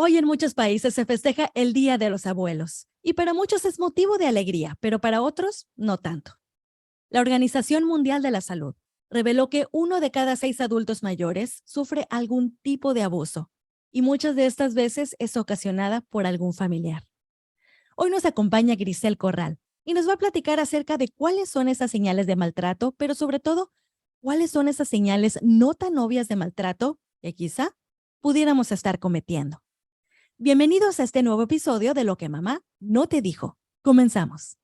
Hoy en muchos países se festeja el Día de los Abuelos y para muchos es motivo de alegría, pero para otros no tanto. La Organización Mundial de la Salud reveló que 1 de cada 6 adultos mayores sufre algún tipo de abuso y muchas de estas veces es ocasionada por algún familiar. Hoy nos acompaña Grisel Corral y nos va a platicar acerca de cuáles son esas señales de maltrato, pero sobre todo, cuáles son esas señales no tan obvias de maltrato que quizá pudiéramos estar cometiendo. Bienvenidos a este nuevo episodio de Lo que mamá no te dijo. Comenzamos.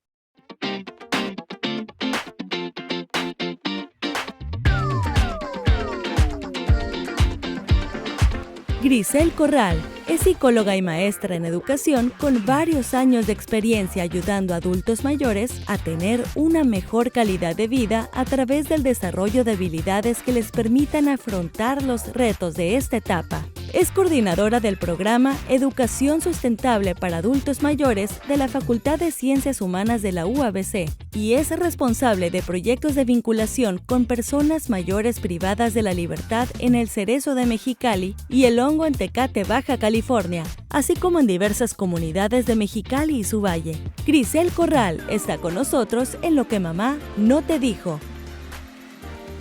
Grisel Corral es psicóloga y maestra en educación con varios años de experiencia ayudando a adultos mayores a tener una mejor calidad de vida a través del desarrollo de habilidades que les permitan afrontar los retos de esta etapa. Es coordinadora del programa Educación Sustentable para Adultos Mayores de la Facultad de Ciencias Humanas de la UABC y es responsable de proyectos de vinculación con personas mayores privadas de la libertad en el Cerezo de Mexicali y el Hongo en Tecate, Baja California, así como en diversas comunidades de Mexicali y su valle. Grisel Corral está con nosotros en Lo que mamá no te dijo.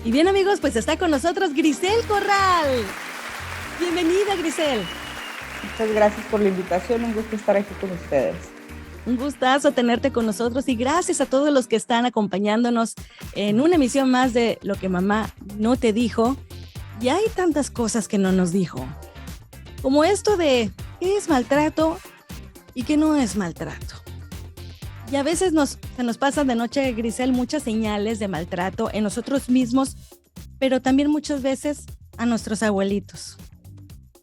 Y bien amigos, pues está con nosotros Grisel Corral. Bienvenida, Grisel. Muchas gracias por la invitación, un gusto estar aquí con ustedes. Un gustazo tenerte con nosotros y gracias a todos los que están acompañándonos en una emisión más de Lo que mamá no te dijo. Y hay tantas cosas que no nos dijo, como esto de qué es maltrato y qué no es maltrato. Y a veces se nos pasan de noche, Grisel, muchas señales de maltrato en nosotros mismos, pero también muchas veces a nuestros abuelitos,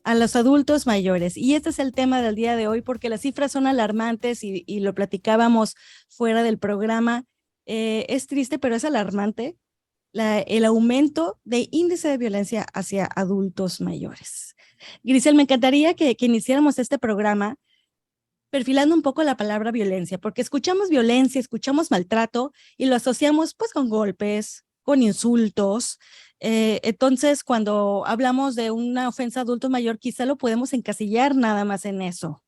a los adultos mayores. Y este es el tema del día de hoy porque las cifras son alarmantes y lo platicábamos fuera del programa. Es triste, pero es alarmante el aumento de índice de violencia hacia adultos mayores. Grisel, me encantaría que iniciáramos este programa perfilando un poco la palabra violencia, porque escuchamos violencia, escuchamos maltrato y lo asociamos pues con golpes, con insultos. Entonces, cuando hablamos de una ofensa a adulto mayor, quizá lo podemos encasillar nada más en eso.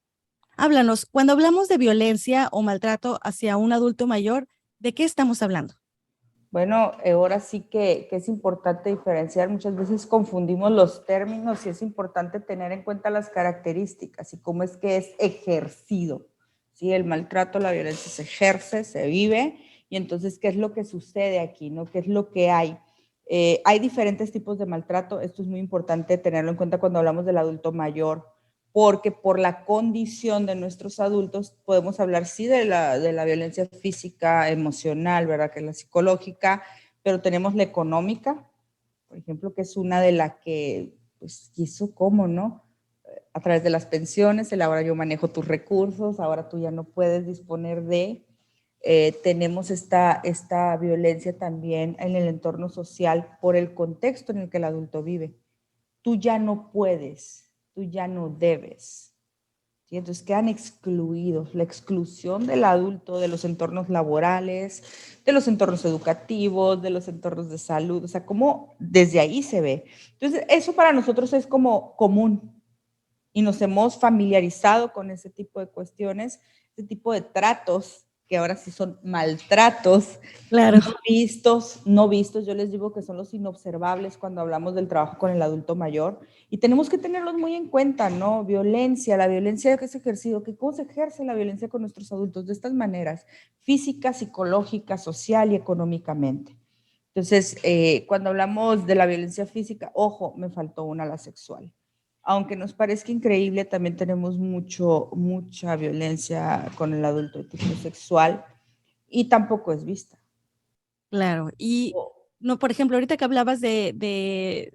Háblanos, cuando hablamos de violencia o maltrato hacia un adulto mayor, ¿de qué estamos hablando? Bueno, ahora sí que es importante diferenciar, muchas veces confundimos los términos y es importante tener en cuenta las características y cómo es que es ejercido. ¿Sí? El maltrato, la violencia se ejerce, se vive y entonces, ¿qué es lo que sucede aquí? ¿No? ¿Qué es lo que hay? Hay diferentes tipos de maltrato, esto es muy importante tenerlo en cuenta cuando hablamos del adulto mayor, porque por la condición de nuestros adultos podemos hablar sí de la violencia física, emocional, ¿verdad? Que es la psicológica, pero tenemos la económica, por ejemplo, que es una de las que, pues, ¿quiso cómo, no? A través de las pensiones, ahora yo manejo tus recursos, ahora tú ya no puedes disponer de. Tenemos esta violencia también en el entorno social por el contexto en el que el adulto vive. Tú ya no puedes, tú ya no debes. ¿Sí? Entonces quedan excluidos, la exclusión del adulto de los entornos laborales, de los entornos educativos, de los entornos de salud, o sea, como desde ahí se ve. Entonces, eso para nosotros es como común y nos hemos familiarizado con ese tipo de cuestiones, ese tipo de tratos que ahora sí son maltratos, Claro. no vistos, yo les digo que son los inobservables cuando hablamos del trabajo con el adulto mayor, y tenemos que tenerlos muy en cuenta, ¿no? Violencia, la violencia que es ejercido, que cómo se ejerce la violencia con nuestros adultos, de estas maneras, física, psicológica, social y económicamente. Entonces, cuando hablamos de la violencia física, ojo, me faltó una, la sexual. Aunque nos parezca increíble, también tenemos mucha violencia con el adulto de tipo sexual y tampoco es vista. Claro, y no, por ejemplo, ahorita que hablabas de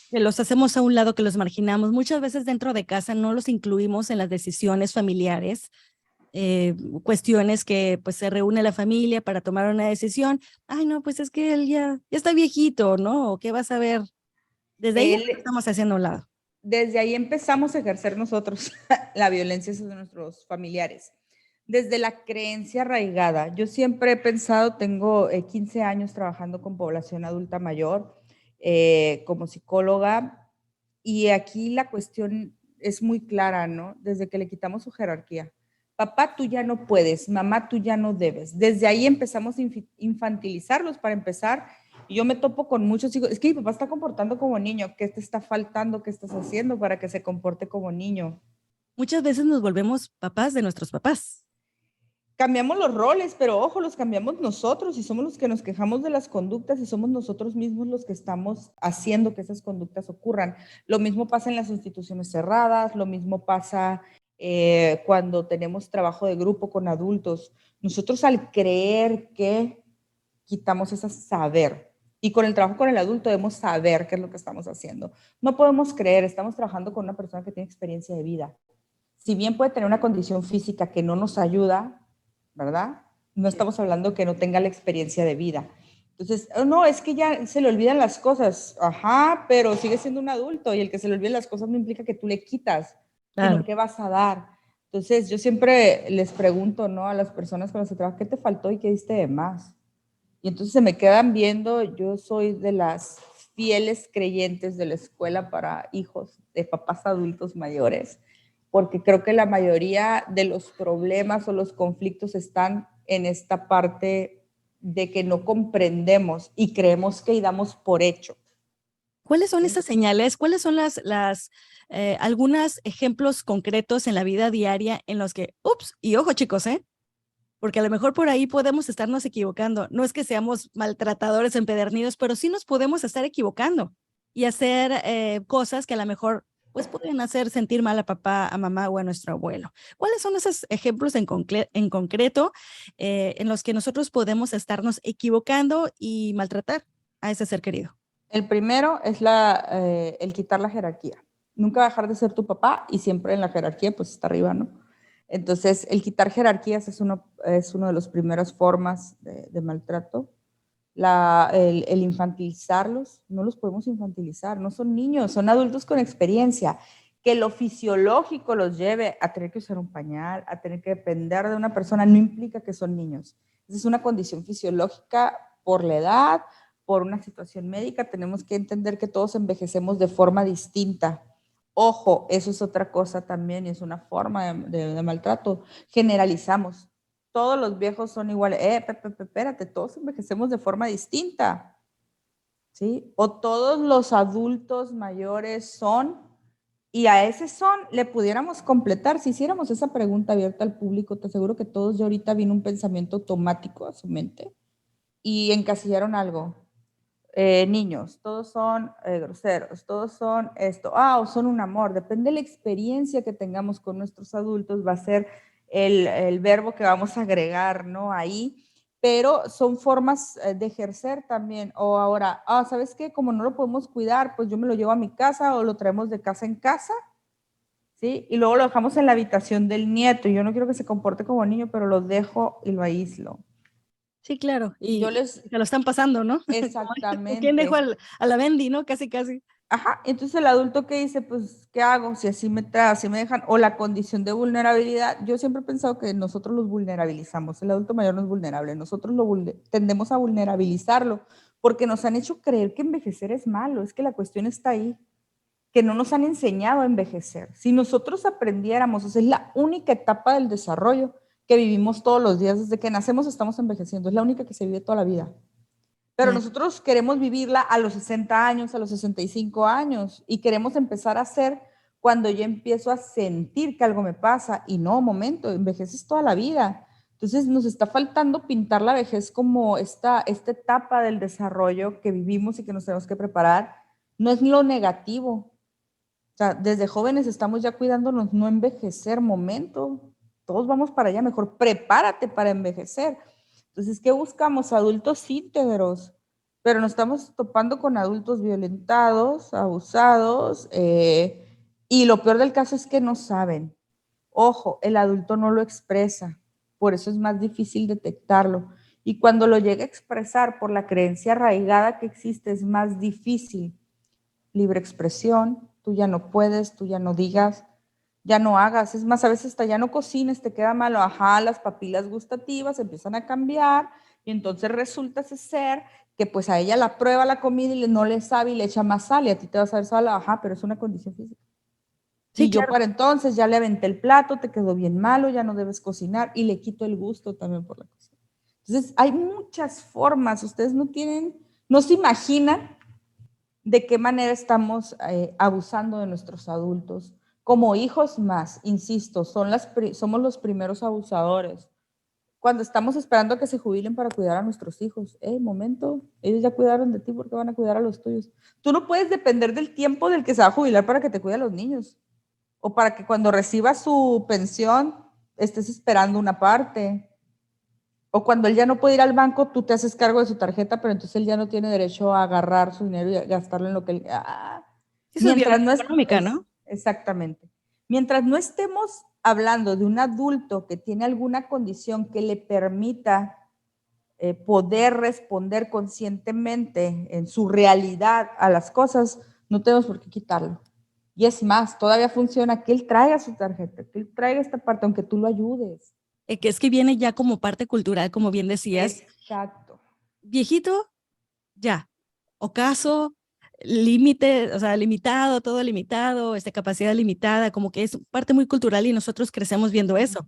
que los hacemos a un lado, que los marginamos, muchas veces dentro de casa no los incluimos en las decisiones familiares, cuestiones que pues se reúne la familia para tomar una decisión. Ay, no, pues es que él ya está viejito, ¿no? ¿O qué vas a ver? Desde ahí Él, estamos haciendo a un lado. desde ahí empezamos a ejercer nosotros la violencia de nuestros familiares. Desde la creencia arraigada. Yo siempre he pensado, tengo 15 años trabajando con población adulta mayor como psicóloga, y aquí la cuestión es muy clara, ¿no? Desde que le quitamos su jerarquía. Papá, tú ya no puedes, mamá, tú ya no debes. Desde ahí empezamos a infantilizarlos para empezar. Y yo me topo con muchos hijos, es que mi papá está comportando como niño, ¿qué te está faltando? ¿Qué estás haciendo para que se comporte como niño? Muchas veces nos volvemos papás de nuestros papás. Cambiamos los roles, pero ojo, los cambiamos nosotros y somos los que nos quejamos de las conductas y somos nosotros mismos los que estamos haciendo que esas conductas ocurran. Lo mismo pasa en las instituciones cerradas, lo mismo pasa cuando tenemos trabajo de grupo con adultos. Nosotros al creer que quitamos ese saber y con el trabajo con el adulto debemos saber qué es lo que estamos haciendo. No podemos creer, estamos trabajando con una persona que tiene experiencia de vida. Si bien puede tener una condición física que no nos ayuda, ¿verdad? No estamos hablando que no tenga la experiencia de vida. Entonces, no, es que ya se le olvidan las cosas. Ajá, pero sigue siendo un adulto y el que se le olviden las cosas no implica que tú le quitas, Claro. sino que vas a dar. Entonces, yo siempre les pregunto, ¿no? A las personas con las que trabajo, ¿qué te faltó y qué diste de más? Y entonces se me quedan viendo, yo soy de las fieles creyentes de la escuela para hijos de papás adultos mayores, porque creo que la mayoría de los problemas o los conflictos están en esta parte de que no comprendemos y creemos que damos por hecho. ¿Cuáles son esas señales? ¿Cuáles son las algunos ejemplos concretos en la vida diaria en los que, ups, y ojo chicos, porque a lo mejor por ahí podemos estarnos equivocando. No es que seamos maltratadores empedernidos, pero sí nos podemos estar equivocando y hacer cosas que a lo mejor pues pueden hacer sentir mal a papá, a mamá o a nuestro abuelo. ¿Cuáles son esos ejemplos en concreto en los que nosotros podemos estarnos equivocando y maltratar a ese ser querido? El primero es el quitar la jerarquía. Nunca dejar de ser tu papá y siempre en la jerarquía pues está arriba, ¿no? Entonces, el quitar jerarquías es uno de las primeras formas de maltrato. El infantilizarlos, no los podemos infantilizar, no son niños, son adultos con experiencia. Que lo fisiológico los lleve a tener que usar un pañal, a tener que depender de una persona, no implica que son niños. Esa es una condición fisiológica por la edad, por una situación médica. Tenemos que entender que todos envejecemos de forma distinta. Ojo, eso es otra cosa también y es una forma de maltrato. Generalizamos. Todos los viejos son iguales. Espérate, todos envejecemos de forma distinta. ¿Sí? O todos los adultos mayores son, y a ese son le pudiéramos completar. Si hiciéramos esa pregunta abierta al público, te aseguro que todos ya ahorita vino un pensamiento automático a su mente y encasillaron algo. Niños, todos son groseros, todos son esto, o son un amor. Depende de la experiencia que tengamos con nuestros adultos, va a ser el verbo que vamos a agregar, ¿no? Ahí, pero son formas de ejercer también. O ahora, ¿sabes qué? Como no lo podemos cuidar, pues yo me lo llevo a mi casa o lo traemos de casa en casa, ¿sí? Y luego lo dejamos en la habitación del nieto. Yo no quiero que se comporte como niño, pero lo dejo y lo aíslo. Sí, claro, Y yo y les, se lo están pasando, ¿no? ¿Quién dejó exactamente. a la Bendy, no? Casi, casi. Ajá, entonces el adulto que dice, pues, ¿qué hago? Si así así me dejan, o la condición de vulnerabilidad, yo siempre he pensado que nosotros los vulnerabilizamos, el adulto mayor no es vulnerable, nosotros tendemos a vulnerabilizarlo, porque nos han hecho creer que envejecer es malo, es que la cuestión está ahí, que no nos han enseñado a envejecer. Si nosotros aprendiéramos, o sea, es la única etapa del desarrollo que vivimos todos los días, desde que nacemos estamos envejeciendo, es la única que se vive toda la vida. Pero Claro. nosotros queremos vivirla a los 60 años, a los 65 años y queremos empezar a hacer cuando yo empiezo a sentir que algo me pasa y no, momento, envejeces toda la vida. Entonces nos está faltando pintar la vejez como esta etapa del desarrollo que vivimos y que nos tenemos que preparar. No es lo negativo. O sea, desde jóvenes estamos ya cuidándonos, no envejecer, momento. Todos vamos para allá, mejor prepárate para envejecer. Entonces, ¿qué buscamos? Adultos íntegros, pero nos estamos topando con adultos violentados, abusados, y lo peor del caso es que no saben. Ojo, el adulto no lo expresa, por eso es más difícil detectarlo. Y cuando lo llega a expresar por la creencia arraigada que existe, es más difícil. Libre expresión, tú ya no puedes, tú ya no digas, ya no hagas, es más, a veces hasta ya no cocines, te queda malo, las papilas gustativas empiezan a cambiar y entonces resulta ser que pues a ella la prueba la comida y no le sabe y le echa más sal y a ti te vas a ver sal, pero es una condición física. Sí, Y yo claro. para entonces ya le aventé el plato, te quedó bien malo, ya no debes cocinar y le quito el gusto también por la cocina. Entonces, hay muchas formas, ustedes no se imaginan de qué manera estamos abusando de nuestros adultos. Como hijos más, insisto, somos los primeros abusadores. Cuando estamos esperando a que se jubilen para cuidar a nuestros hijos, momento, ellos ya cuidaron de ti porque van a cuidar a los tuyos. Tú no puedes depender del tiempo del que se va a jubilar para que te cuide a los niños o para que cuando recibas su pensión estés esperando una parte. O cuando él ya no puede ir al banco, tú te haces cargo de su tarjeta, pero entonces él ya no tiene derecho a agarrar su dinero y a gastarlo en lo que él... Eso es Mientras violencia no económica, ¿no? exactamente. Mientras no estemos hablando de un adulto que tiene alguna condición que le permita poder responder conscientemente en su realidad a las cosas, no tenemos por qué quitarlo. Y es más, todavía funciona que él traiga su tarjeta, que él traiga esta parte, aunque tú lo ayudes. Que es que viene ya como parte cultural, como bien decías. Exacto. Viejito, ya. Ocaso, límite, o sea, limitado, todo limitado, capacidad limitada, como que es parte muy cultural y nosotros crecemos viendo eso.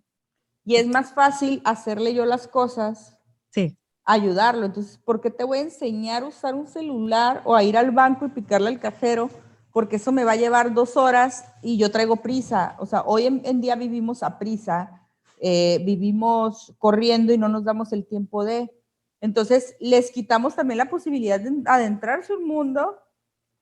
Y es más fácil hacerle yo las cosas, Sí. ayudarlo. Entonces, ¿por qué te voy a enseñar a usar un celular o a ir al banco y picarle al cajero? Porque eso me va a llevar 2 horas y yo traigo prisa. O sea, hoy en día vivimos a prisa, vivimos corriendo y no nos damos el tiempo de. Entonces, les quitamos también la posibilidad de adentrarse un mundo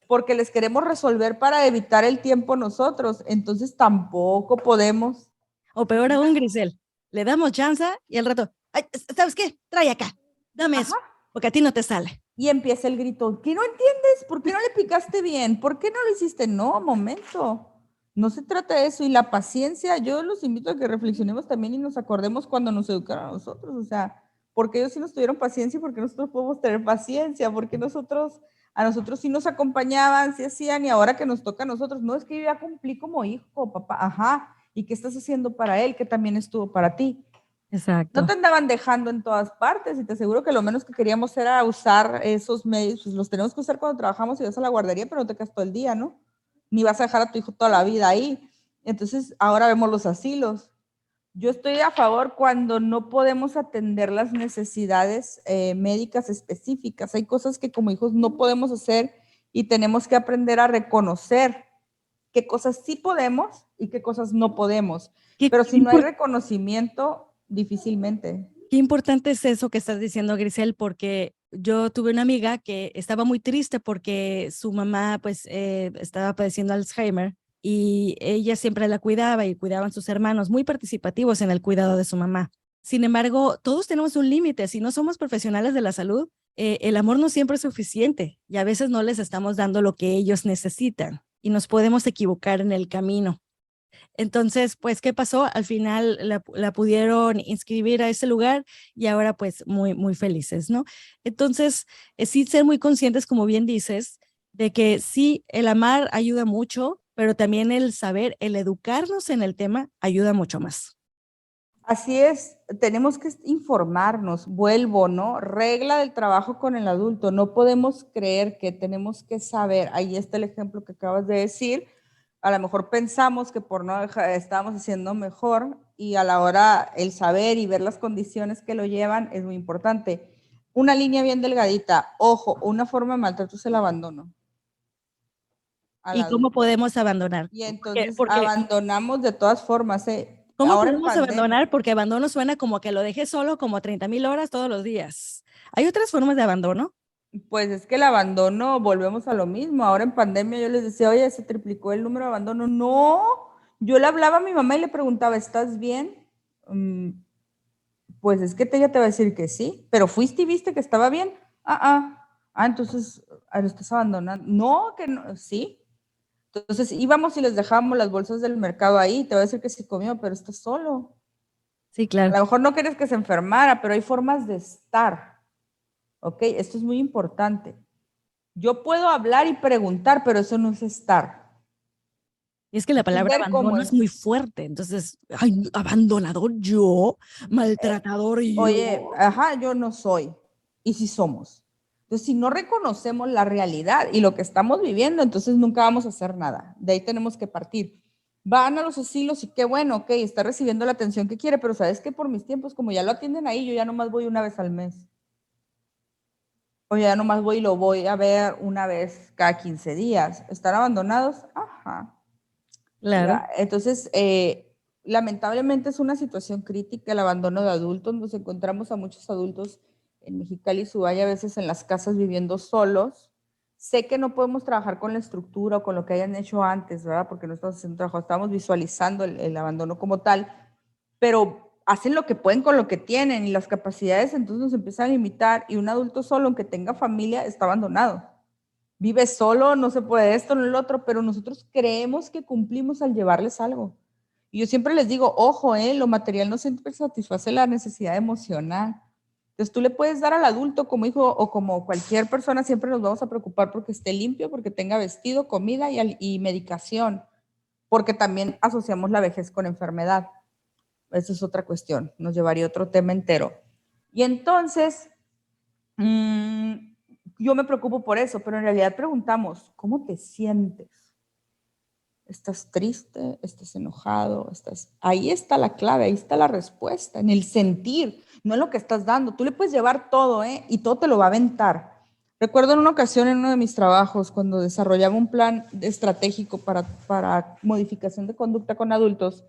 porque les queremos resolver para evitar el tiempo nosotros. Entonces, tampoco podemos. O peor aún, Grisel, le damos chance y al rato, ay, ¿sabes qué? Trae acá, dame Ajá. eso, porque a ti no te sale. Y empieza el grito, ¿qué no entiendes? ¿Por qué no le picaste bien? ¿Por qué no lo hiciste? No, momento. No se trata de eso. Y la paciencia, yo los invito a que reflexionemos también y nos acordemos cuando nos educaron a nosotros. O sea, porque ellos sí nos tuvieron paciencia y porque nosotros podemos tener paciencia, porque a nosotros sí nos acompañaban, sí hacían, y ahora que nos toca a nosotros, no es que yo ya cumplí como hijo, papá, ajá, ¿y qué estás haciendo para él que también estuvo para ti? No Exacto. te andaban dejando en todas partes y te aseguro que lo menos que queríamos era usar esos medios, pues los tenemos que usar cuando trabajamos y vas a la guardería, pero no te quedas todo el día, ¿no? Ni vas a dejar a tu hijo toda la vida ahí. Entonces, ahora vemos los asilos. Yo estoy a favor cuando no podemos atender las necesidades médicas específicas. Hay cosas que como hijos no podemos hacer y tenemos que aprender a reconocer qué cosas sí podemos y qué cosas no podemos. ¿Qué, Pero qué, si no hay reconocimiento, difícilmente. qué importante es eso que estás diciendo, Grisel, porque yo tuve una amiga que estaba muy triste porque su mamá pues estaba padeciendo Alzheimer y ella siempre la cuidaba y cuidaban sus hermanos, muy participativos en el cuidado de su mamá. Sin embargo, todos tenemos un límite. Si no somos profesionales de la salud, el amor no siempre es suficiente y a veces no les estamos dando lo que ellos necesitan y nos podemos equivocar en el camino. Entonces, pues, ¿qué pasó? Al final la pudieron inscribir a ese lugar y ahora pues muy, muy felices, ¿no? Entonces, sí ser muy conscientes, como bien dices, de que sí, el amar ayuda mucho, pero también el saber, el educarnos en el tema ayuda mucho más. Así es, tenemos que informarnos, vuelvo, ¿no? Regla del trabajo con el adulto, no podemos creer que tenemos que saber, ahí está el ejemplo que acabas de decir, a lo mejor pensamos que por no estábamos haciendo mejor y a la hora el saber y ver las condiciones que lo llevan es muy importante. Una línea bien delgadita, ojo, una forma de maltrato es el abandono al ¿Y cómo adulto. podemos abandonar? Y Porque, entonces porque abandonamos de todas formas, ¿cómo ahora en podemos pandemia. abandonar? Porque abandono suena como que lo dejé solo como 30,000 horas todos los días. ¿Hay otras formas de abandono? Pues es que el abandono, volvemos a lo mismo. Ahora en pandemia yo les decía, oye, se triplicó el número de abandono. No, yo le hablaba a mi mamá y le preguntaba, ¿estás bien? Pues es que ella te va a decir que sí, pero fuiste y viste que estaba bien. Entonces, lo estás abandonando. No, que no, sí. Entonces íbamos y les dejábamos las bolsas del mercado ahí. Te va a decir que sí comió, pero estás solo. Sí, A claro. lo mejor no quieres que se enfermara, pero hay formas de estar. ¿Ok? Esto es muy importante. Yo puedo hablar y preguntar, pero eso no es estar. Y es que la Es palabra ver cómo abandono es es. muy fuerte. Entonces, ay, abandonador yo, maltratador Oye, yo. yo no soy. Y sí somos. Entonces, si no reconocemos la realidad y lo que estamos viviendo, entonces nunca vamos a hacer nada. De ahí tenemos que partir. van a los asilos y qué bueno, ok, está recibiendo la atención que quiere, pero sabes que por mis tiempos, como ya lo atienden ahí, yo ya nomás voy una vez al mes. O ya nomás voy y lo voy a ver una vez cada 15 días. ¿Están abandonados? Ajá. Claro. Entonces, lamentablemente es una situación crítica el abandono de adultos. Nos encontramos a muchos adultos en Mexicali y Subaya, a veces en las casas viviendo solos. Sé que no podemos trabajar con la estructura o con lo que hayan hecho antes, ¿verdad? Porque no estamos haciendo trabajo, estamos visualizando el abandono como tal, pero hacen lo que pueden con lo que tienen y las capacidades entonces nos empiezan a limitar y un adulto solo, aunque tenga familia, está abandonado. Vive solo, no se puede esto, no el otro, pero nosotros creemos que cumplimos al llevarles algo. Y yo siempre les digo, ojo, lo material no siempre satisface la necesidad emocional. Entonces tú le puedes dar al adulto como hijo o como cualquier persona, siempre nos vamos a preocupar porque esté limpio, porque tenga vestido, comida y medicación, porque también asociamos la vejez con enfermedad. Esa es otra cuestión, nos llevaría otro tema entero. Y entonces, yo me preocupo por eso, pero en realidad preguntamos, ¿cómo te sientes? ¿Estás triste? ¿Estás enojado? Ahí está la clave, ahí está la respuesta, en el sentir, no en lo que estás dando. Tú le puedes llevar todo, y todo te lo va a aventar. Recuerdo en una ocasión en uno de mis trabajos, cuando desarrollaba un plan estratégico para modificación de conducta con adultos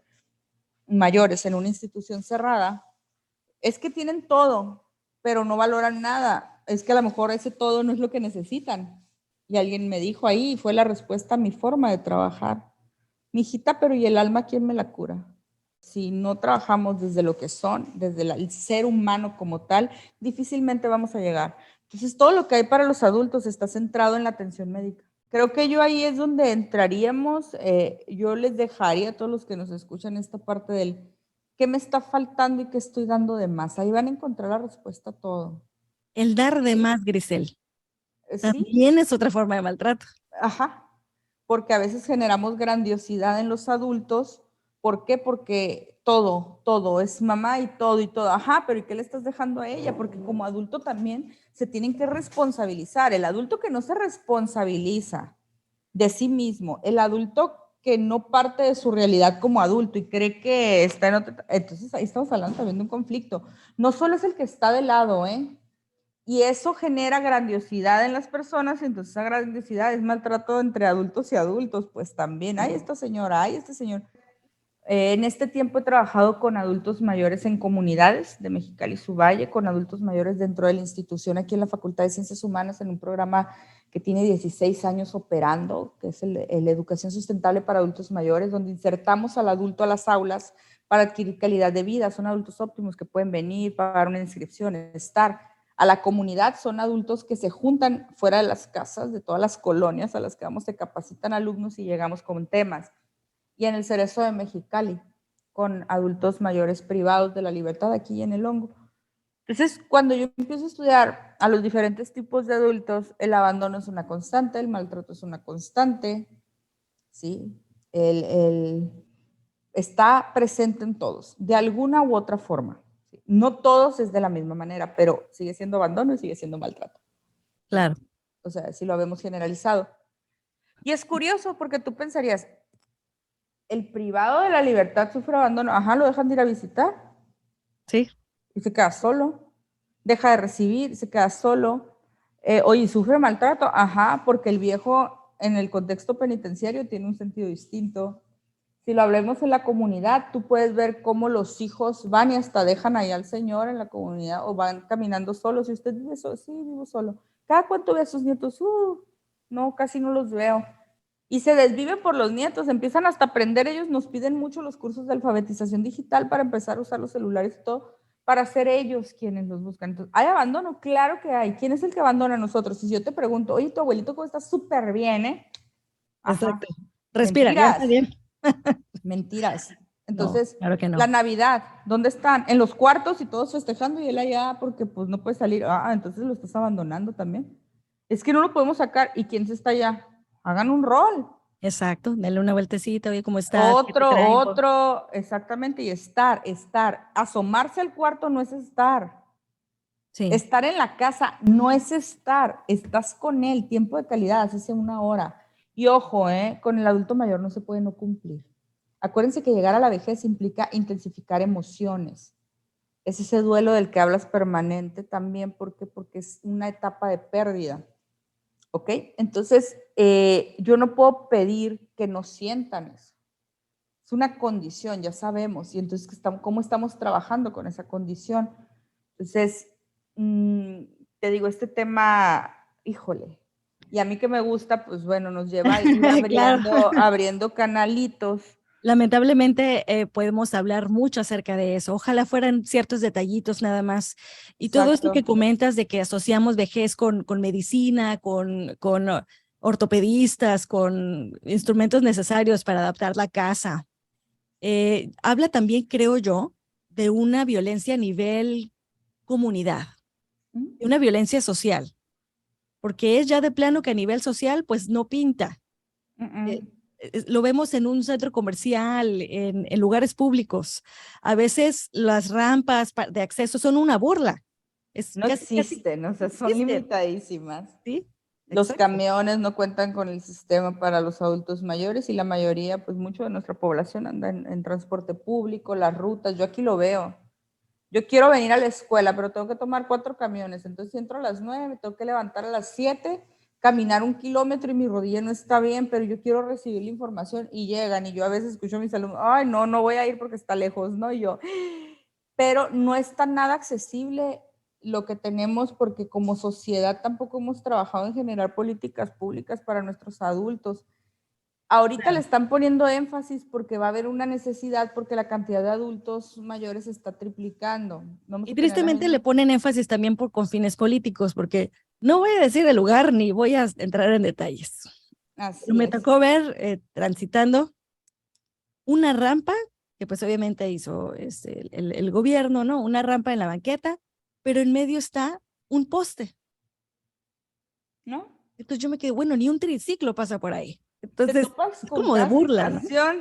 mayores en una institución cerrada, es que tienen todo, pero no valoran nada. Es que a lo mejor ese todo no es lo que necesitan. Y alguien me dijo ahí, fue la respuesta a mi forma de trabajar. Mijita, pero ¿y el alma quién me la cura? Si no trabajamos desde lo que son, desde el ser humano como tal, difícilmente vamos a llegar. Entonces, todo lo que hay para los adultos está centrado en la atención médica. Creo que yo ahí es donde entraríamos. Yo les dejaría a todos los que nos escuchan esta parte del qué me está faltando y qué estoy dando de más. Ahí van a encontrar la respuesta a todo. El dar de Sí, más, Grisel, sí, también es otra forma de maltrato. ajá. Porque a veces generamos grandiosidad en los adultos. ¿Por qué? Porque todo es mamá y todo. Ajá, pero ¿y qué le estás dejando a ella? Porque como adulto también se tienen que responsabilizar. El adulto que no se responsabiliza de sí mismo, el adulto que no parte de su realidad como adulto y cree que está en otra, entonces ahí estamos hablando también de un conflicto. No solo es el que está de lado, y eso genera grandiosidad en las personas, y entonces esa grandiosidad es maltrato entre adultos y adultos, pues también, hay esta señora, hay este señor. En este tiempo he trabajado con adultos mayores en comunidades de Mexicali y Subvalle, con adultos mayores dentro de la institución aquí en la Facultad de Ciencias Humanas, en un programa que tiene 16 años operando, que es el Educación Sustentable para Adultos Mayores, donde insertamos al adulto a las aulas para adquirir calidad de vida. Son adultos óptimos que pueden venir, pagar una inscripción, estar. A la comunidad son adultos que se juntan fuera de las casas, de todas las colonias a las que vamos, se capacitan alumnos y llegamos con temas. Y en el Cerezo de Mexicali, con adultos mayores privados de la libertad aquí en el Hongo. Entonces, cuando yo empiezo a estudiar a los diferentes tipos de adultos, el abandono es una constante, el maltrato es una constante, ¿sí? Está presente en todos, de alguna u otra forma. ¿Sí? No todos es de la misma manera, pero sigue siendo abandono y sigue siendo maltrato. Claro. O sea, si lo habemos generalizado. Y es curioso porque tú pensarías, el privado de la libertad sufre abandono, ajá, lo dejan de ir a visitar. Sí. Y se queda solo, deja de recibir, se queda solo. Oye, sufre maltrato, ajá, porque el viejo en el contexto penitenciario tiene un sentido distinto. Si lo hablemos en la comunidad, tú puedes ver cómo los hijos van y hasta dejan ahí al señor en la comunidad o van caminando solos. Si usted vive solo, sí, vivo solo. ¿Cada cuánto ve a sus nietos? No, casi no los veo. Y se desviven por los nietos, empiezan hasta a aprender, ellos nos piden mucho los cursos de alfabetización digital para empezar a usar los celulares y todo, para ser ellos quienes los buscan. Entonces, ¿hay abandono? Claro que hay. ¿Quién es el que abandona a nosotros? Si yo te pregunto, oye, tu abuelito cómo está súper bien, Ajá. Exacto. Respira, ya está Mentiras, bien. mentiras. No, Entonces, claro que la no. Navidad, ¿dónde están? En los cuartos y todos festejando y él allá porque pues no puede salir. Entonces lo estás abandonando también. Es que no lo podemos sacar. ¿Y quién se está allá? Hagan un rol. Exacto. Dale una vueltecita, oye, ¿cómo estás? ¿Qué te traigo? Exactamente, y estar. Asomarse al cuarto no es estar. Sí, Estar en la casa no es estar, estás con él, tiempo de calidad, así sea una hora. Y ojo, con el adulto mayor no se puede no cumplir. Acuérdense que llegar a la vejez implica intensificar emociones. Es ese duelo del que hablas permanente también, porque es una etapa de pérdida. ¿Ok? Entonces, yo no puedo pedir que no sientan eso. Es una condición, ya sabemos. Y entonces, ¿cómo estamos trabajando con esa condición? Entonces, te digo, este tema, híjole, y a mí que me gusta, pues bueno, nos lleva a ir Claro. abriendo canalitos. Lamentablemente podemos hablar mucho acerca de eso. Ojalá fueran ciertos detallitos nada más. Y todo esto que Exacto. comentas de que asociamos vejez con medicina, con ortopedistas, con instrumentos necesarios para adaptar la casa, habla también, creo yo, de una violencia a nivel comunidad, de una violencia social, porque es ya de plano que a nivel social, pues no pinta. Eh, lo vemos en un centro comercial, en lugares públicos. A veces las rampas de acceso son una burla. Es No casi existen, o sea, son existen. limitadísimas. Sí, Los exacto. camiones no cuentan con el sistema para los adultos mayores y la mayoría, pues mucho de nuestra población anda en transporte público, las rutas, yo aquí lo veo. Yo quiero venir a la escuela, pero tengo que tomar 4 camiones, entonces si entro a las 9, me tengo que levantar a las 7, caminar 1 kilómetro y mi rodilla no está bien, pero yo quiero recibir la información y llegan y yo a veces escucho a mis alumnos, ay, no, no voy a ir porque está lejos, ¿no? Y yo, pero no está nada accesible lo que tenemos porque como sociedad tampoco hemos trabajado en generar políticas públicas para nuestros adultos. Ahorita le están poniendo énfasis porque va a haber una necesidad porque la cantidad de adultos mayores está triplicando. Vamos Y a tener la tristemente misma. le ponen énfasis también con fines políticos, porque no voy a decir el lugar ni voy a entrar en detalles. Pero Así me es. tocó ver transitando una rampa, que pues obviamente hizo el gobierno, ¿no? Una rampa en la banqueta, pero en medio está un poste. ¿No? Entonces yo me quedé, bueno, ni un triciclo pasa por ahí. Te Entonces, topas es con como de cada burla, ¿no? situación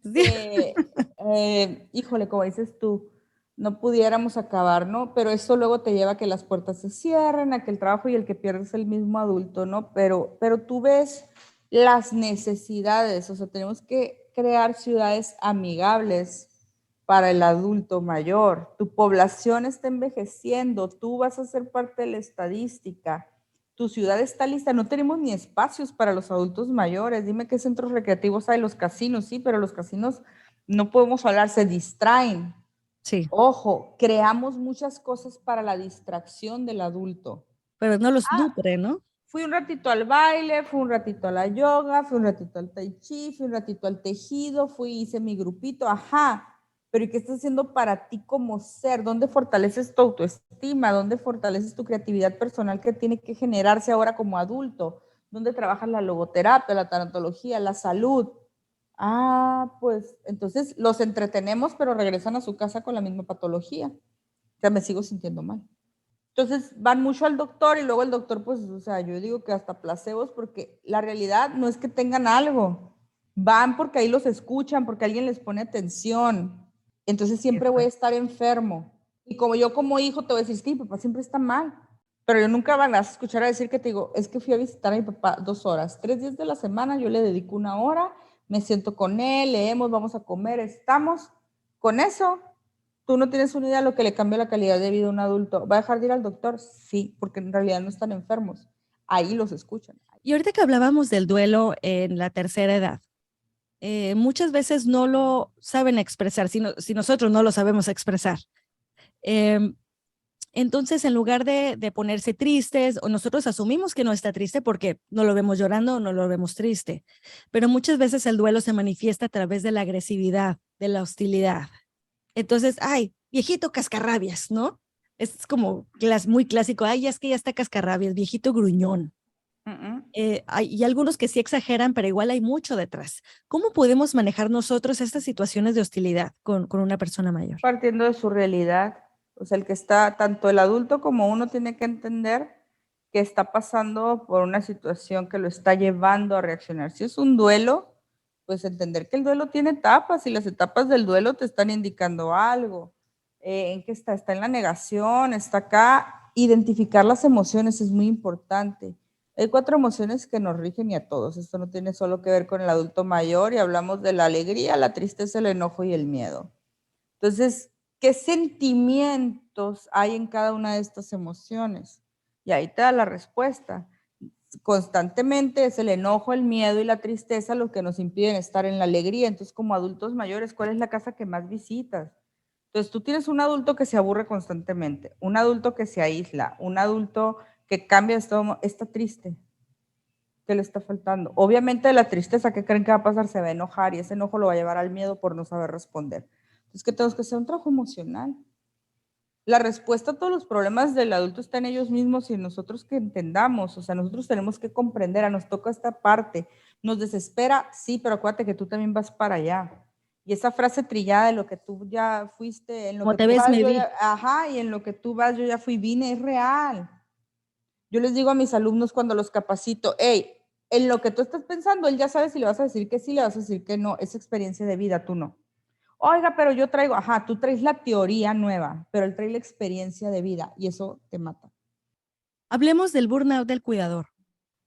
Sí. que, híjole, como dices tú, no pudiéramos acabar, ¿no? Pero eso luego te lleva a que las puertas se cierren, a que el trabajo y el que pierdes es el mismo adulto, ¿no? Pero tú ves las necesidades, o sea, tenemos que crear ciudades amigables para el adulto mayor. Tu población está envejeciendo, tú vas a ser parte de la estadística. Tu ciudad está lista, no tenemos ni espacios para los adultos mayores. Dime qué centros recreativos hay, los casinos, sí, pero los casinos no podemos hablar, se distraen. Sí, Ojo, creamos muchas cosas para la distracción del adulto. pero no los nutre, ¿no? Fui un ratito al baile, fui un ratito a la yoga, fui un ratito al tai chi, fui un ratito al tejido, hice mi grupito, ajá. Pero ¿y qué estás haciendo para ti como ser? ¿Dónde fortaleces tu autoestima? ¿Dónde fortaleces tu creatividad personal que tiene que generarse ahora como adulto? ¿Dónde trabajas la logoterapia, la tanatología, la salud? Ah, pues entonces los entretenemos, pero regresan a su casa con la misma patología. O sea, me sigo sintiendo mal. Entonces van mucho al doctor y luego el doctor, pues, o sea, yo digo que hasta placebos, porque la realidad no es que tengan algo. Van porque ahí los escuchan, porque alguien les pone atención. Entonces siempre voy a estar enfermo. Y como yo como hijo te voy a decir, es que mi papá siempre está mal. Pero yo nunca van a escuchar a decir que te digo, es que fui a visitar a mi papá 2 horas. 3 días de la semana yo le dedico 1 hora, me siento con él, leemos, vamos a comer, estamos. Con eso tú no tienes una idea de lo que le cambia la calidad de vida a un adulto. ¿Va a dejar de ir al doctor? Sí, porque en realidad no están enfermos. Ahí los escuchan. Y ahorita que hablábamos del duelo en la tercera edad, muchas veces no lo saben expresar, si nosotros no lo sabemos expresar. Eh, entonces, en lugar de ponerse tristes, o nosotros asumimos que no está triste porque no lo vemos llorando o no lo vemos triste, pero muchas veces el duelo se manifiesta a través de la agresividad, de la hostilidad. Entonces, ay, viejito cascarrabias, ¿no? Es como muy clásico, ay, es que ya está cascarrabias, viejito gruñón. Y algunos que sí exageran, pero igual hay mucho detrás. ¿Cómo podemos manejar nosotros estas situaciones de hostilidad con una persona mayor? Partiendo de su realidad. O sea, el que está, tanto el adulto como uno tiene que entender que está pasando por una situación que lo está llevando a reaccionar. Si es un duelo, pues entender que el duelo tiene etapas y las etapas del duelo te están indicando algo. ¿En qué está? Está en la negación, está acá. Identificar las emociones es muy importante. Hay 4 emociones que nos rigen y a todos. Esto no tiene solo que ver con el adulto mayor y hablamos de la alegría, la tristeza, el enojo y el miedo. Entonces, ¿qué sentimientos hay en cada una de estas emociones? Y ahí te da la respuesta. Constantemente es el enojo, el miedo y la tristeza lo que nos impiden estar en la alegría. Entonces, como adultos mayores, ¿cuál es la casa que más visitas? Entonces, tú tienes un adulto que se aburre constantemente, un adulto que se aísla, un adulto que cambia de estado, está triste. ¿Qué le está faltando? Obviamente la tristeza, ¿qué creen que va a pasar? Se va a enojar y ese enojo lo va a llevar al miedo por no saber responder. Entonces, ¿qué tenemos que hacer? Un trabajo emocional. La respuesta a todos los problemas del adulto está en ellos mismos y en nosotros que entendamos. O sea, nosotros tenemos que comprender, nos toca esta parte. Nos desespera, sí, pero acuérdate que tú también vas para allá. Y esa frase trillada de lo que tú ya fuiste, en lo Como que te tú ves, vas, me yo vi. ya, ajá, y en lo que tú vas, yo ya fui, vine, es real. Yo les digo a mis alumnos cuando los capacito, hey, en lo que tú estás pensando, él ya sabe si le vas a decir que sí, le vas a decir que no, es experiencia de vida, tú no. Oiga, pero yo traigo, ajá, tú traes la teoría nueva, pero él trae la experiencia de vida y eso te mata. Hablemos del burnout del cuidador.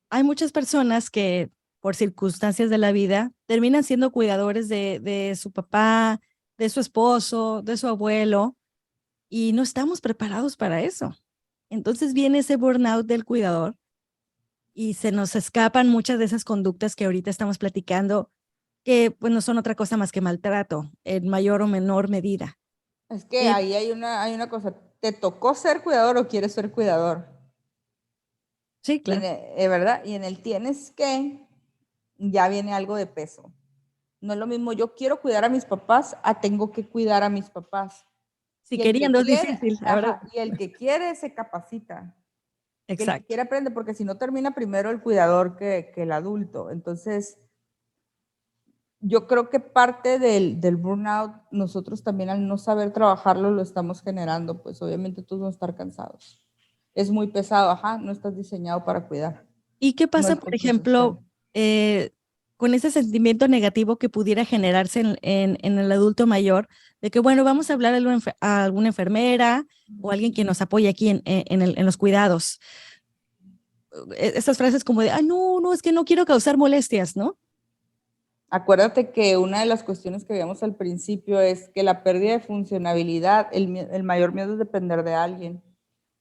Hay muchas personas que por circunstancias de la vida terminan siendo cuidadores de su papá, de su esposo, de su abuelo, y no estamos preparados para eso. Entonces viene ese burnout del cuidador y se nos escapan muchas de esas conductas que ahorita estamos platicando, que pues no son otra cosa más que maltrato, en mayor o menor medida. Es que Eh, ahí hay una cosa, ¿te tocó ser cuidador o quieres ser cuidador? sí, Y claro. ¿verdad? Y en el tienes que, ya viene algo de peso. No es lo mismo, yo quiero cuidar a mis papás, a tengo que cuidar a mis papás. Si Y el que queriendo es quiere, difícil, la verdad. ajá, y el que quiere se capacita. Y el que Exacto. quiere aprende, porque si no termina primero el cuidador que el adulto. Entonces, yo creo que parte del burnout, nosotros también al no saber trabajarlo lo estamos generando, pues obviamente todos vamos a estar cansados. Es muy pesado, ajá, no estás diseñado para cuidar, ¿Y qué no pasa, es por tu ejemplo, posición. con ese sentimiento negativo que pudiera generarse en el adulto mayor, de que, bueno, vamos a hablar a alguna enfermera o alguien que nos apoye aquí en los cuidados? Estas frases como de, ah, no, no, es que no quiero causar molestias, ¿no? Acuérdate que una de las cuestiones que veíamos al principio es que la pérdida de funcionabilidad, el mayor miedo es depender de alguien.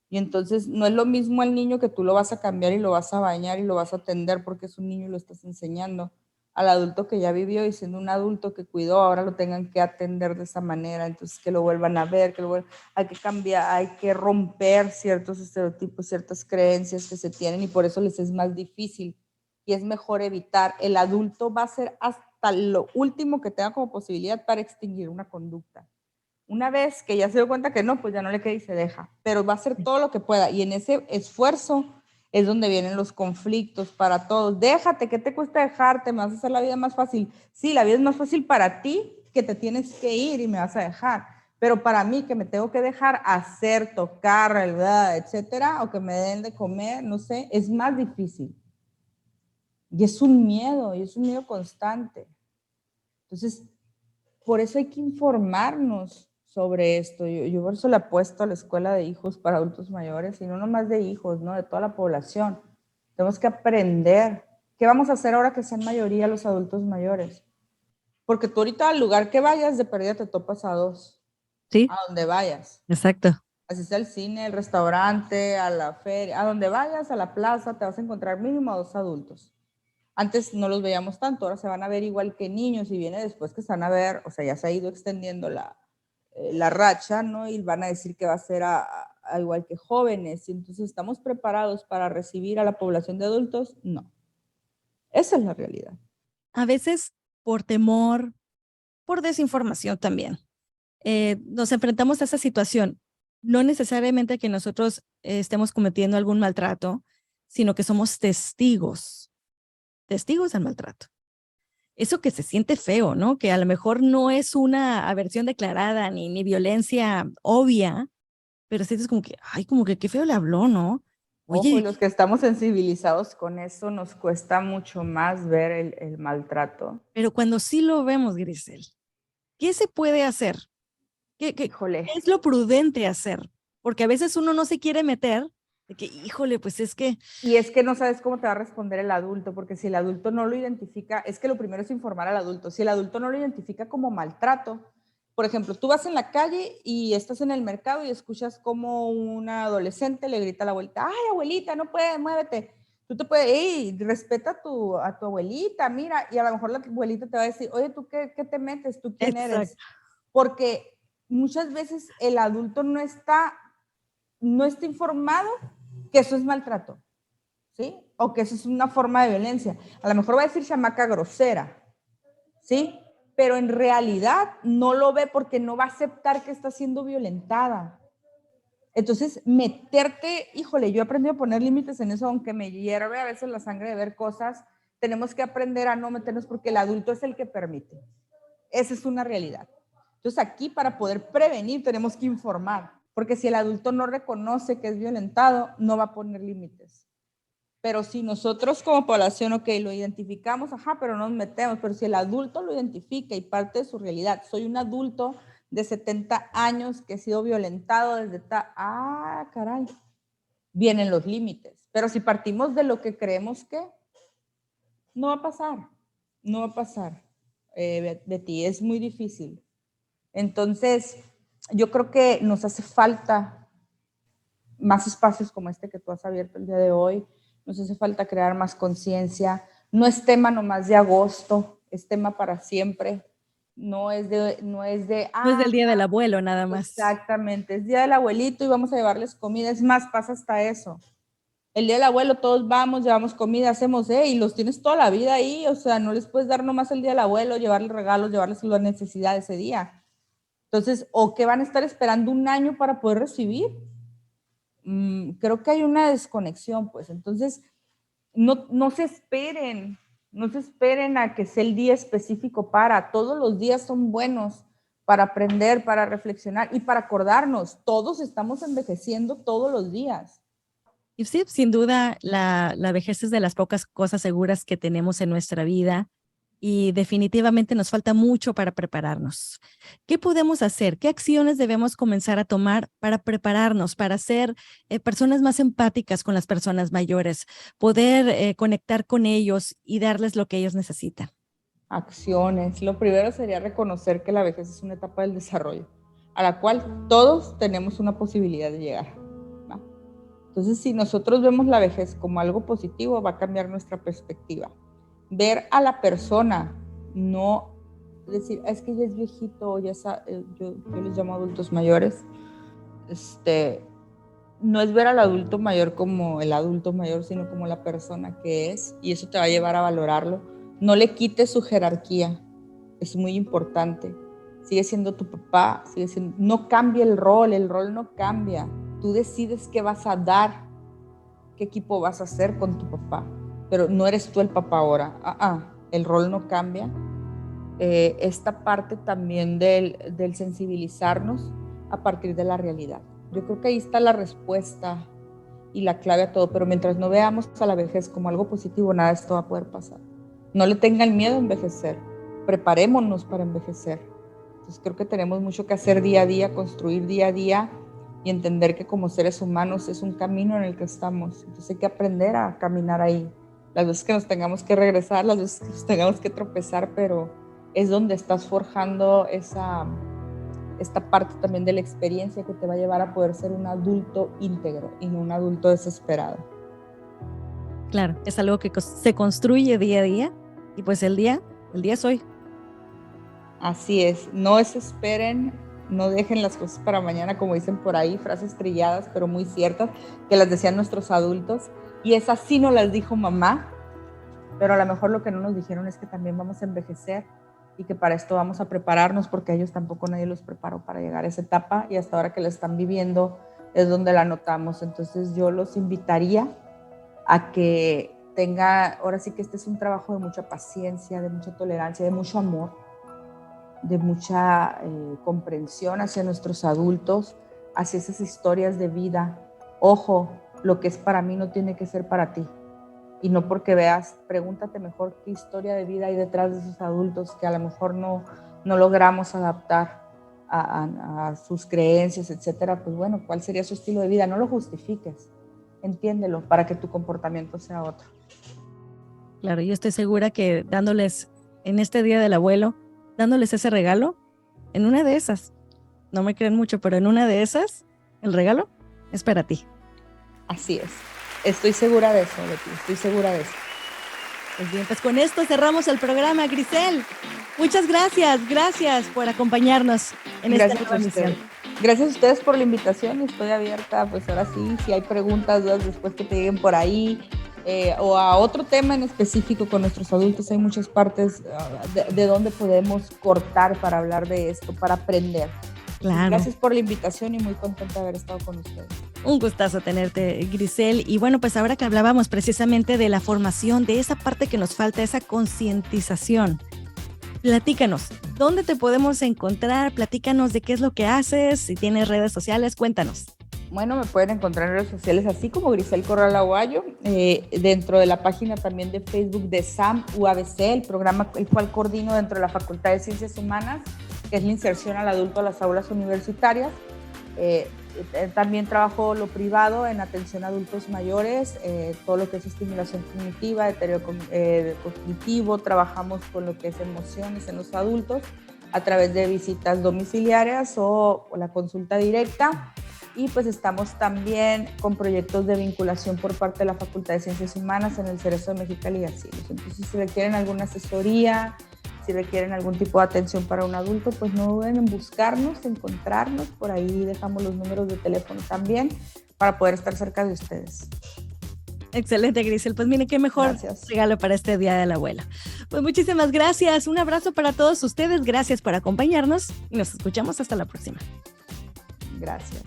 Y entonces no es lo mismo al niño que tú lo vas a cambiar y lo vas a bañar y lo vas a atender porque es un niño y lo estás enseñando. Al adulto que ya vivió y siendo un adulto que cuidó, ahora lo tengan que atender de esa manera, entonces que lo vuelvan a ver, hay que cambiar, hay que romper ciertos estereotipos, ciertas creencias que se tienen y por eso les es más difícil y es mejor evitar. El adulto va a ser hasta lo último que tenga como posibilidad para extinguir una conducta. Una vez que ya se dio cuenta que no, pues ya no le queda y se deja, pero va a hacer todo lo que pueda y en ese esfuerzo es donde vienen los conflictos para todos. Déjate, ¿qué te cuesta dejarte? Me vas a hacer la vida más fácil. Sí, la vida es más fácil para ti que te tienes que ir y me vas a dejar, pero para mí que me tengo que dejar hacer, tocar, ¿verdad? Etcétera, o que me den de comer, no sé, es más difícil. Y es un miedo constante. Entonces, por eso hay que informarnos sobre esto. Yo por eso le apuesto a la escuela de hijos para adultos mayores, y no nomás de hijos, ¿no? De toda la población. Tenemos que aprender. ¿Qué vamos a hacer ahora que sean mayoría los adultos mayores? Porque tú ahorita al lugar que vayas, de pérdida te topas a dos, Sí, a donde vayas. exacto. Así sea el cine, el restaurante, a la feria, a donde vayas, a la plaza, te vas a encontrar mínimo a dos adultos. Antes no los veíamos tanto, ahora se van a ver igual que niños y viene después que se van a ver, o sea, ya se ha ido extendiendo la racha, ¿no? Y van a decir que va a ser a igual que jóvenes. Y entonces, ¿estamos preparados para recibir a la población de adultos? No. Esa es la realidad. A veces por temor, por desinformación también, nos enfrentamos a esa situación. No necesariamente que nosotros estemos cometiendo algún maltrato, sino que somos testigos, testigos del maltrato. Eso que se siente feo, ¿no? Que a lo mejor no es una aversión declarada ni violencia obvia, pero sientes como que, ay, como que qué feo le habló, ¿no? Ojo, y Oye, los que estamos sensibilizados con eso nos cuesta mucho más ver el maltrato. pero cuando sí lo vemos, Grisel, ¿qué se puede hacer? ¿Qué Híjole, es lo prudente hacer? Porque a veces uno no se quiere meter De que, híjole, pues es que... Y es que no sabes cómo te va a responder el adulto, porque si el adulto no lo identifica, es que lo primero es informar al adulto. Si el adulto no lo identifica como maltrato, por ejemplo, tú vas en la calle y estás en el mercado y escuchas como una adolescente le grita a la abuelita, ay, abuelita, no puedes, muévete. Tú te puedes, hey, respeta a tu abuelita, mira, y a lo mejor la abuelita te va a decir, oye, ¿tú qué te metes? ¿Tú quién eres? Exacto. Porque muchas veces el adulto no está informado que eso es maltrato, ¿sí? O que eso es una forma de violencia. A lo mejor va a decir chamaca grosera, ¿sí? Pero en realidad no lo ve porque no va a aceptar que está siendo violentada. Entonces, meterte, híjole, yo he aprendido a poner límites en eso, aunque me hierve a veces la sangre de ver cosas, tenemos que aprender a no meternos porque el adulto es el que permite. Esa es una realidad. Entonces, aquí para poder prevenir tenemos que informar, porque si el adulto no reconoce que es violentado, no va a poner límites. Pero si nosotros como población, ok, lo identificamos, ajá, pero no nos metemos, pero si el adulto lo identifica y parte de su realidad, soy un adulto de 70 años que he sido violentado desde caray, vienen los límites. Pero si partimos de lo que creemos que, no va a pasar, no va a pasar, Betty, es muy difícil. Entonces, yo creo que nos hace falta más espacios como este que tú has abierto el día de hoy, nos hace falta crear más conciencia, no es tema nomás de agosto, es tema para siempre, no es de, No es del Día del Abuelo nada más. exactamente, es día del abuelito y vamos a llevarles comida, es más, pasa hasta eso. El día del abuelo todos vamos, llevamos comida, hacemos, y los tienes toda la vida ahí, o sea, no les puedes dar nomás el día del abuelo, llevarles regalos, llevarles la necesidad de ese día. Entonces, ¿o qué van a estar esperando un año para poder recibir? Creo que hay una desconexión, pues. Entonces, no se esperen, no se esperen a que sea el día específico para. Todos los días son buenos para aprender, para reflexionar y para acordarnos. Todos estamos envejeciendo todos los días. Y sí, sin duda, la vejez es de las pocas cosas seguras que tenemos en nuestra vida y definitivamente nos falta mucho para prepararnos. ¿Qué podemos hacer? ¿Qué acciones debemos comenzar a tomar para prepararnos, para ser personas más empáticas con las personas mayores, poder conectar con ellos y darles lo que ellos necesitan? Acciones. Lo primero sería reconocer que la vejez es una etapa del desarrollo a la cual todos tenemos una posibilidad de llegar, ¿va? Entonces, si nosotros vemos la vejez como algo positivo, va a cambiar nuestra perspectiva. Ver a la persona, no decir, es que ya es viejito, yo les llamo adultos mayores, no es ver al adulto mayor como el adulto mayor, sino como la persona que es, y eso te va a llevar a valorarlo. No le quites su jerarquía, es muy importante. Sigue siendo tu papá, no cambia el rol no cambia. Tú decides qué vas a dar, qué equipo vas a hacer con tu papá, pero no eres tú el papá ahora. El rol no cambia. Esta parte también del sensibilizarnos a partir de la realidad. Yo creo que ahí está la respuesta y la clave a todo, pero mientras no veamos a la vejez como algo positivo, nada de esto va a poder pasar. No le tengan miedo a envejecer, preparémonos para envejecer. Entonces creo que tenemos mucho que hacer día a día, construir día a día y entender que como seres humanos es un camino en el que estamos. Entonces hay que aprender a caminar ahí. Las veces que nos tengamos que regresar, las veces que nos tengamos que tropezar, pero es donde estás forjando esta parte también de la experiencia que te va a llevar a poder ser un adulto íntegro y no un adulto desesperado. Claro, es algo que se construye día a día y pues el día es hoy. Así es, no desesperen, no dejen las cosas para mañana, como dicen por ahí, frases trilladas pero muy ciertas, que las decían nuestros adultos, y esas sí nos las dijo mamá, pero a lo mejor lo que no nos dijeron es que también vamos a envejecer y que para esto vamos a prepararnos, porque a ellos tampoco nadie los preparó para llegar a esa etapa, y hasta ahora que la están viviendo es donde la notamos. Entonces yo los invitaría a que ahora sí que este es un trabajo de mucha paciencia, de mucha tolerancia, de mucho amor, de mucha comprensión hacia nuestros adultos, hacia esas historias de vida. Ojo, lo que es para mí no tiene que ser para ti. Y no porque veas, pregúntate mejor qué historia de vida hay detrás de esos adultos que a lo mejor no logramos adaptar a sus creencias, etcétera. Pues bueno, ¿cuál sería su estilo de vida? No lo justifiques. entiéndelo para que tu comportamiento sea otro. Claro, yo estoy segura que dándoles, en este Día del Abuelo, dándoles ese regalo, en una de esas, no me creen mucho, pero en una de esas, el regalo es para ti. Así es. Estoy segura de eso, Betty, estoy segura de eso. Pues bien, pues con esto cerramos el programa, Grisel. Muchas gracias por acompañarnos en esta transmisión. Gracias a ustedes por la invitación, estoy abierta, pues ahora sí, si hay preguntas, dudas después que te lleguen por ahí, o a otro tema en específico con nuestros adultos, hay muchas partes de donde podemos cortar para hablar de esto, para aprender. Claro. Gracias por la invitación y muy contenta de haber estado con ustedes. Un gustazo tenerte, Grisel. Y bueno, pues ahora que hablábamos precisamente de la formación, de esa parte que nos falta, esa concientización, platícanos, ¿dónde te podemos encontrar? Platícanos de qué es lo que haces, si tienes redes sociales, cuéntanos. Bueno, me pueden encontrar en redes sociales así como Grisel Corral Aguayo, dentro de la página también de Facebook de SAM UABC, el programa el cual coordino dentro de la Facultad de Ciencias Humanas, que es la inserción al adulto a las aulas universitarias. También trabajo lo privado en atención a adultos mayores, todo lo que es estimulación cognitiva, deterioro cognitivo, trabajamos con lo que es emociones en los adultos a través de visitas domiciliarias o la consulta directa. Y pues estamos también con proyectos de vinculación por parte de la Facultad de Ciencias Humanas en el Cerezo de Mexicali y Arcilos. Entonces, si requieren alguna asesoría, si requieren algún tipo de atención para un adulto, pues no duden en buscarnos, encontrarnos. Por ahí dejamos los números de teléfono también para poder estar cerca de ustedes. Excelente, Grisel. Pues mire, qué mejor regalo para este Día de la Abuela. Pues muchísimas gracias. Un abrazo para todos ustedes. Gracias por acompañarnos y nos escuchamos hasta la próxima. Gracias.